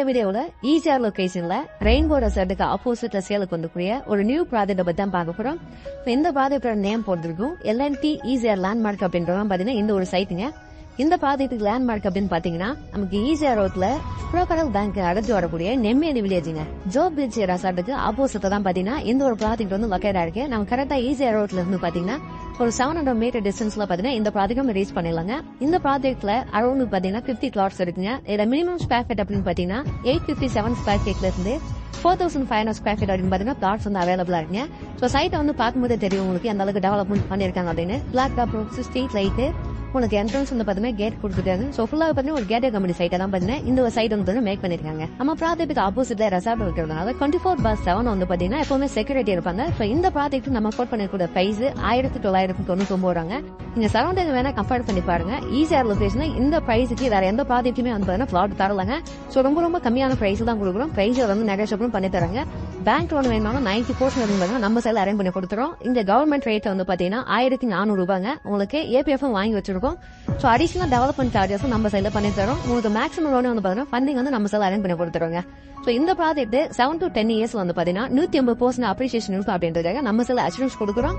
இந்த வீடியோல ECR லொகேஷன்ல rainbow ரெசார்ட்டுக்கு ஆப்போசிட்ல சேலுக்கு வந்துக்கூடிய ஒரு நியூ ப்ராஜெக்ட் பத்தி தான் பார்க்க போறோம். இந்த ப்ராஜெக்டோட நேம் போட்டிருக்கும் எல்என்டி ஈசிஆர் லேண்ட்மார்க் அப்படின்றதான் பாத்தீங்கன்னா இந்த ஒரு சைட்டுங்க. இந்த ப்ராஜெக்ட்டுக்கு லேண்ட்மார்க் அப்படின்னு பாத்தீங்கன்னா நமக்கு ஈசிஆர் ரோட்ல புரோக்கடல் பேங்க் அடுத்து வரக்கூடிய நெம்மேலி வில்லேஜுங்க. ஜோ பீச் ரெசார்ட்டுக்கு ஆப்போசிட்ல தான் பாத்தீங்கன்னா இந்த ஒரு ப்ராஜெக்ட் வந்து லொக்கேட் ஆயிருக்கு. நம்ம கரெக்டா ஈசிஆர் ரோட்ல இருந்து பாத்தீங்கன்னா ஒரு 700 மீட்டர் டிஸ்டன்ஸ்ல பாத்தீங்கன்னா இந்த ப்ராஜெக்ட் ரீச் பண்ணிடலாங்க. இந்த ப்ராஜெக்ட்ல அரௌண்ட் பாத்தீங்கன்னா 50 பிளாட்ஸ் இருக்குங்க. இதுல மினிமம் ஸ்கொயர் ஃபீட் அப்படின்னு பாத்தீங்கன்னா 857 ஸ்கொயர் ஃபீட்ல இருந்து 4500 ஸ்கொயர் ஃபீட் அப்படின்னு பாத்தீங்கன்னா பிளாட்ஸ் வந்து அவைலபிளா இருக்குங்க. சோ சைட்டை வந்து பார்க்கும்போதே தெரியும் உங்களுக்கு எந்த அளவுக்கு டெவலப்மெண்ட் பண்ணிருக்காங்க அப்படின்னு. Black top roads, street light, உங்களுக்கு என்ட்ரன்ஸ் வந்து பாத்தீங்கன்னா கேட் கொடுத்துருக்காங்க. சோ ஃபுல்லா பாத்தீங்கன்னா ஒரு கேட்டட் கம்பெனி சைட்டை தான் பாத்தீங்கன்னா இந்த ஒரு சைட் வந்து மேக் பண்ணிருக்காங்க. நம்ம ப்ராஜெக்ட்டுக்கு ஆப்போசிட்ல ரெசார்ட் இருக்கிறதுனால 24/7 வந்து பாத்தீங்கன்னா எப்பவுமே செக்யூரிட்டி இருப்பாங்க. சோ இந்த ப்ராஜெக்ட் நம்ம அஃபோர்ட் பண்ணிருக்கிற பிரைஸ் 1999. நீங்க சரௌண்டிங் வேணா கம்பேர் பண்ணி பாருங்க. ஈசிஆர் லொகேஷன் இந்த பிரைஸுக்கு வேற எந்த ப்ராஜெக்ட்டுமே வந்து பாத்தீங்கன்னா பிளாட் தரலாங்க. சோ ரொம்ப கம்மியான பிரைஸ் தான் கொடுக்குறோம். பிரைஸ் வந்து நெகோஷியபிள் பண்ணி தராங்க. பேங்க் லோன் வேணும்னா 90% நம்ம சைடுல அரேஞ்ச் பண்ணி கொடுத்துறோம். இந்த கவர்மெண்ட் ரேட் வந்து பாத்தீங்கன்னா 1400 ரூபாங்க. உங்களுக்கு ஏபிஎஃப் வாங்கி வச்சிருக்கோம். சோ அடிஷனல் டெவலப்மெண்ட் சார்ஜஸ் நம்ம சைடுல பண்ணி தரோம். உங்களுக்கு மேக்ஸிமம் லோன் வந்து பாத்தீங்கன்னா ஃபண்டிங் வந்து நம்ம சைடுல அரேஞ்ச் பண்ணி கொடுத்துறோங்க. சோ இந்த ப்ராஜெக்ட் 7 to 10 இயர்ஸ் வந்து பாத்தீங்கன்னா 150% அப்ரிசியேஷன் இருக்கும் அப்படின்றதுக்காக நம்ம சைடுல அஷூரன்ஸ் கொடுக்குறோம்.